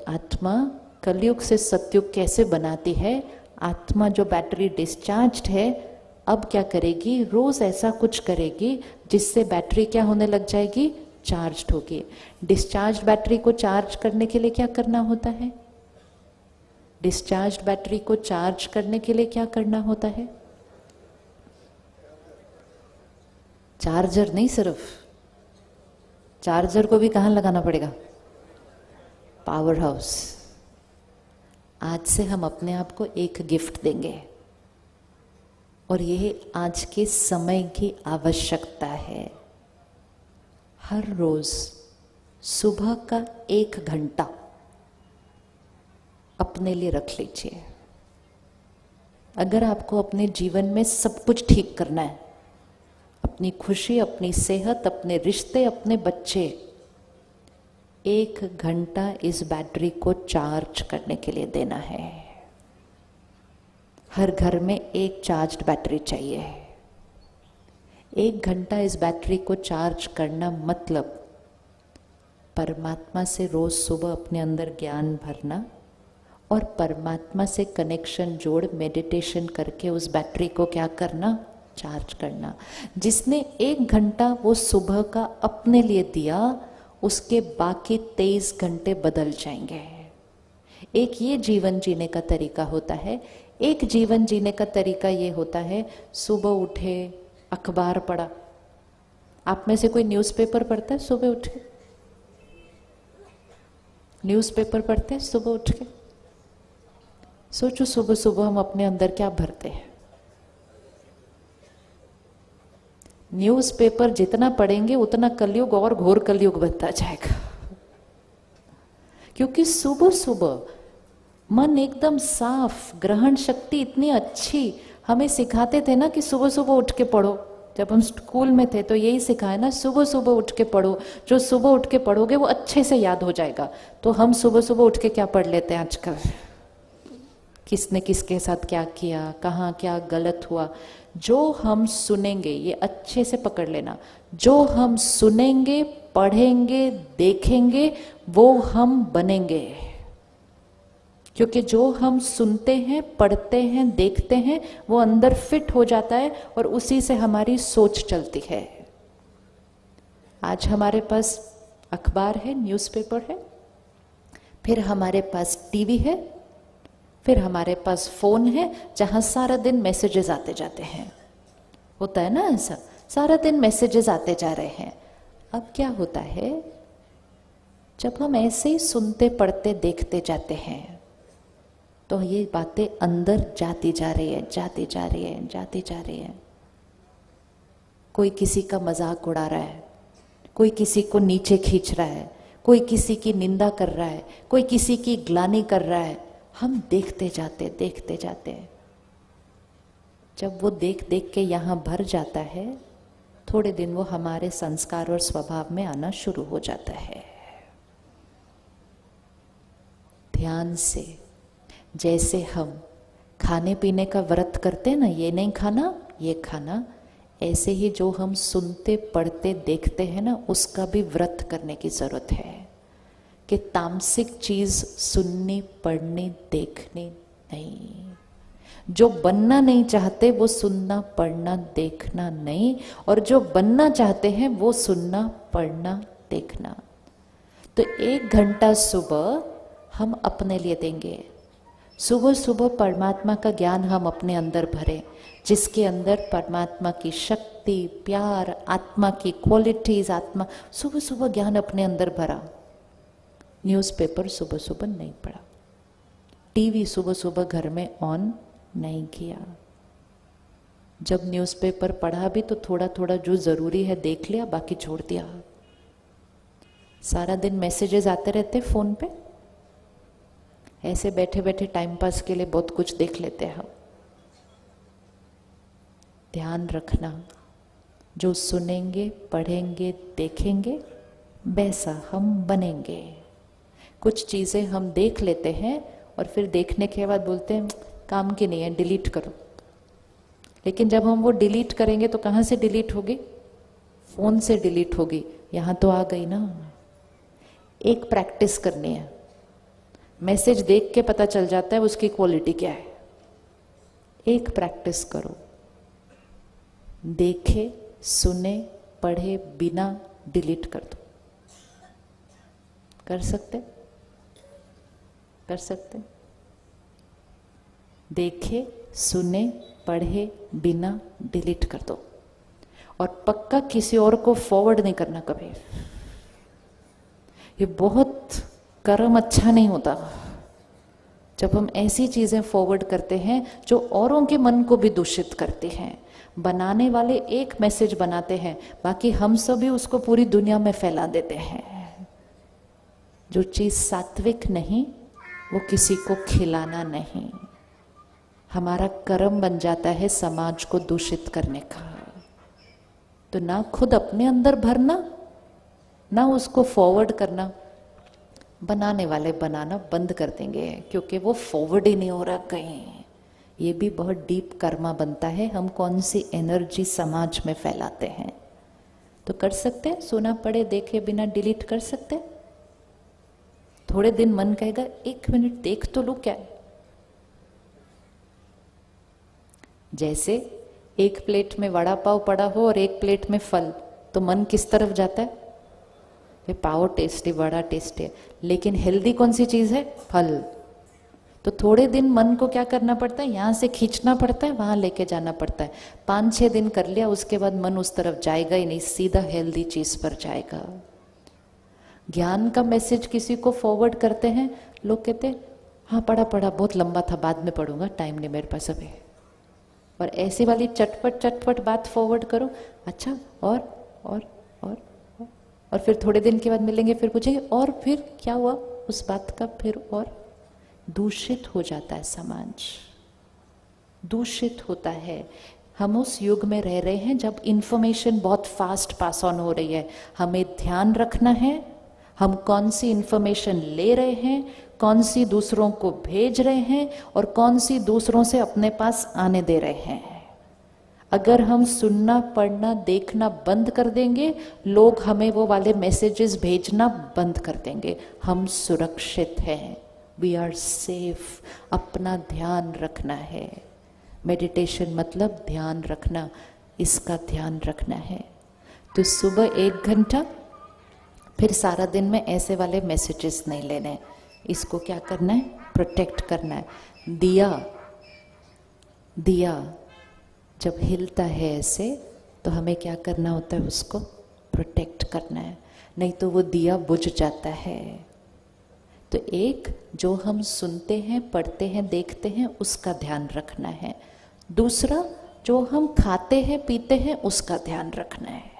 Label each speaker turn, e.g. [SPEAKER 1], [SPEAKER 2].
[SPEAKER 1] आत्मा कलयुग से सतयुग कैसे बनाती है। आत्मा जो बैटरी डिस्चार्ज्ड है, अब क्या करेगी, रोज ऐसा कुछ करेगी जिससे बैटरी क्या होने लग जाएगी, चार्ज होगी। डिस्चार्ज बैटरी को चार्ज करने के लिए क्या करना होता है, डिस्चार्ज बैटरी को चार्ज करने के लिए क्या करना होता है, चार्जर नहीं, सिर्फ चार्जर को भी कहाँ लगाना पड़ेगा, पावर हाउस। आज से हम अपने आप को एक गिफ्ट देंगे और यह आज के समय की आवश्यकता है। हर रोज सुबह का 1 घंटा अपने लिए रख लीजिए। अगर आपको अपने जीवन में सब कुछ ठीक करना है, अपनी खुशी, अपनी सेहत, अपने रिश्ते, अपने बच्चे, 1 घंटा इस बैटरी को चार्ज करने के लिए देना है। हर घर में एक चार्ज्ड बैटरी चाहिए। 1 घंटा इस बैटरी को चार्ज करना मतलब परमात्मा से रोज सुबह अपने अंदर ज्ञान भरना और परमात्मा से कनेक्शन जोड़ मेडिटेशन करके उस बैटरी को क्या करना, चार्ज करना। जिसने 1 घंटा वो सुबह का अपने लिए दिया, उसके बाकी 23 घंटे बदल जाएंगे। एक ये जीवन जीने का तरीका होता है। एक जीवन जीने का तरीका ये होता है, सुबह उठे, अखबार पढ़ा। आप में से कोई न्यूज़पेपर पढ़ता है सुबह उठ के? न्यूज़पेपर पढ़ते हैं सुबह उठ के? सोचो सुबह सुबह हम अपने अंदर क्या भरते हैं। न्यूज़पेपर जितना पढ़ेंगे उतना कलयुग और घोर कलयुग बनता जाएगा। क्योंकि सुबह सुबह मन एकदम साफ, ग्रहण शक्ति इतनी अच्छी। हमें सिखाते थे ना कि सुबह सुबह उठ के पढ़ो। जब हम स्कूल में थे तो यही सिखाया ना, सुबह सुबह उठ के पढ़ो। जो सुबह उठ के पढ़ोगे वो अच्छे से याद हो जाएगा। तो हम सुबह सुबह उठ के क्या पढ़ लेते हैं आजकल, किसने किसके साथ क्या किया, कहाँ क्या गलत हुआ। जो हम सुनेंगे, ये अच्छे से पकड़ लेना, जो हम सुनेंगे, पढ़ेंगे, देखेंगे, वो हम बनेंगे। क्योंकि जो हम सुनते हैं, पढ़ते हैं, देखते हैं, वो अंदर फिट हो जाता है और उसी से हमारी सोच चलती है। आज हमारे पास अखबार है, न्यूज़पेपर है, फिर हमारे पास टीवी है, फिर हमारे पास फोन है जहां सारा दिन मैसेजेस आते जाते हैं। होता है ना ऐसा, सारा दिन मैसेजेस आते जा रहे हैं। अब क्या होता है, जब हम ऐसे ही सुनते, पढ़ते, देखते जाते हैं तो ये बातें अंदर जाती जा रही है, जाती जा रही है, जाती जा रही है। कोई किसी का मजाक उड़ा रहा है, कोई किसी को नीचे खींच रहा है, कोई किसी की निंदा कर रहा है, कोई किसी की ग्लानि कर रहा है। हम देखते जाते, देखते जाते। जब वो देख देख के यहाँ भर जाता है, थोड़े दिन वो हमारे संस्कार और स्वभाव में आना शुरू हो जाता है। ध्यान से, जैसे हम खाने पीने का व्रत करते हैं ना, ये नहीं खाना, ये खाना, ऐसे ही जो हम सुनते, पढ़ते, देखते हैं ना, उसका भी व्रत करने की जरूरत है। कि तामसिक चीज सुननी, पढ़नी, देखनी नहीं। जो बनना नहीं चाहते वो सुनना, पढ़ना, देखना नहीं, और जो बनना चाहते हैं वो सुनना, पढ़ना, देखना। तो 1 घंटा सुबह हम अपने लिए देंगे। सुबह सुबह परमात्मा का ज्ञान हम अपने अंदर भरें, जिसके अंदर परमात्मा की शक्ति, प्यार, आत्मा की क्वालिटीज, आत्मा, सुबह सुबह ज्ञान अपने अंदर भरा। न्यूज़पेपर सुबह सुबह नहीं पढ़ा, टीवी सुबह सुबह घर में ऑन नहीं किया। जब न्यूज़पेपर पढ़ा भी तो थोड़ा थोड़ा जो जरूरी है देख लिया, बाकी छोड़ दिया। सारा दिन मैसेजेस आते रहते फोन पे, ऐसे बैठे बैठे टाइम पास के लिए बहुत कुछ देख लेते हैं हम। ध्यान रखना, जो सुनेंगे, पढ़ेंगे, देखेंगे, वैसा हम बनेंगे। कुछ चीज़ें हम देख लेते हैं और फिर देखने के बाद बोलते हैं काम की नहीं है, डिलीट करो। लेकिन जब हम वो डिलीट करेंगे तो कहाँ से डिलीट होगी? फोन से डिलीट होगी। यहाँ तो आ गई ना। एक प्रैक्टिस करनी है। मैसेज देख के पता चल जाता है उसकी क्वालिटी क्या है। एक प्रैक्टिस करो, देखे सुने पढ़े बिना डिलीट कर दो। कर सकते? कर सकते? देखे सुने पढ़े बिना डिलीट कर दो। और पक्का किसी और को फॉरवर्ड नहीं करना कभी। ये बहुत कर्म अच्छा नहीं होता जब हम ऐसी चीजें फॉरवर्ड करते हैं जो औरों के मन को भी दूषित करती हैं। बनाने वाले एक मैसेज बनाते हैं, बाकी हम सभी उसको पूरी दुनिया में फैला देते हैं। जो चीज सात्विक नहीं वो किसी को खिलाना नहीं। हमारा कर्म बन जाता है समाज को दूषित करने का। तो ना खुद अपने अंदर भरना, ना उसको फॉरवर्ड करना। बनाने वाले बनाना बंद कर देंगे क्योंकि वो फॉरवर्ड ही नहीं हो रहा कहीं। ये भी बहुत डीप कर्मा बनता है, हम कौन सी एनर्जी समाज में फैलाते हैं। तो कर सकते हैं, सुना पढ़े देखे बिना डिलीट कर सकते हैं। थोड़े दिन मन कहेगा 1 मिनट देख तो लू क्या है। जैसे एक प्लेट में वड़ा पाव पड़ा हो और एक प्लेट में फल, तो मन किस तरफ जाता है? ये पाव टेस्टी, वड़ा टेस्टी है, लेकिन हेल्दी कौन सी चीज है? फल। तो थोड़े दिन मन को क्या करना पड़ता है? यहां से खींचना पड़ता है, वहां लेके जाना पड़ता है। 5-6 दिन कर लिया, उसके बाद मन उस तरफ जाएगा ही नहीं, सीधा हेल्दी चीज पर जाएगा। ज्ञान का मैसेज किसी को फॉरवर्ड करते हैं, लोग कहते हैं हाँ पढ़ा बहुत लंबा था, बाद में पढ़ूंगा, टाइम नहीं मेरे पास अभी। और ऐसी वाली चटपट बात फॉरवर्ड करो, अच्छा और फिर थोड़े दिन के बाद मिलेंगे, फिर पूछेंगे और फिर क्या हुआ उस बात का, फिर और दूषित हो जाता है समाज, दूषित होता है। हम उस युग में रह रहे हैं जब इंफॉर्मेशन बहुत फास्ट पास ऑन हो रही है। हमें ध्यान रखना है हम कौन सी इंफॉर्मेशन ले रहे हैं, कौन सी दूसरों को भेज रहे हैं और कौन सी दूसरों से अपने पास आने दे रहे हैं। अगर हम सुनना पढ़ना देखना बंद कर देंगे, लोग हमें वो वाले मैसेजेस भेजना बंद कर देंगे। हम सुरक्षित हैं, वी आर सेफ। अपना ध्यान रखना है। मेडिटेशन मतलब ध्यान रखना, इसका ध्यान रखना है। तो सुबह 1 घंटा, फिर सारा दिन में ऐसे वाले मैसेजेस नहीं लेने। इसको क्या करना है? प्रोटेक्ट करना है। दिया जब हिलता है ऐसे, तो हमें क्या करना होता है? उसको प्रोटेक्ट करना है, नहीं तो वो दिया बुझ जाता है। तो एक, जो हम सुनते हैं पढ़ते हैं देखते हैं उसका ध्यान रखना है। दूसरा, जो हम खाते हैं पीते हैं उसका ध्यान रखना है।